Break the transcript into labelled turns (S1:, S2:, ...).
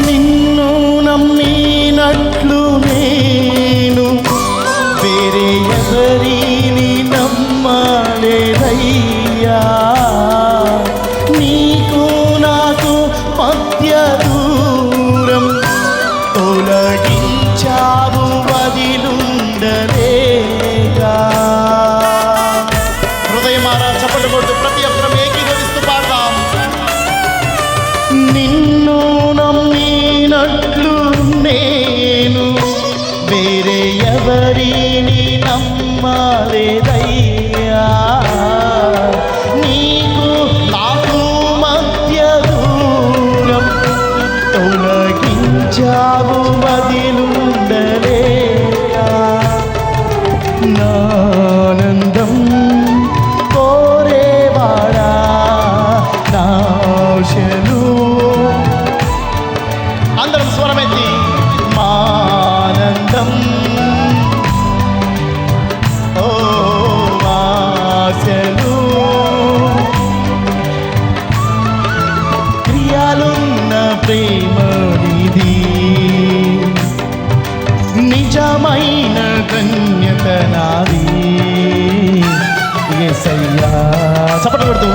S1: నిన్ను నమ్మినట్లు నేను వేరే ఎవరిని నమ్మలేదయ్యా. నీకు నాకు మధ్య దూరం తొలగించావు వదిలుండలేగా. హృదయమారా చప్పట్లు కొడుతూ ప్రతి ఒక్కరం ఏకీభవిస్తూ పాడదాం. నిన్ను నమ్మినట్లు నేను వేరే ఎవరిని నమ్మలేదయ్యా. నీకు నాకు మధ్య దూరం తొలగించావు వదిలుండలేగా. నానందం కోరేవాడా నాశలు అందరం స్వరమెత్తి మానందం ఓ ఆశలు క్రియాలున్న ప్రేమనిది నిజమైన ధన్యత నాది యేసయ్యా. చప్పట్లు కొడుతూ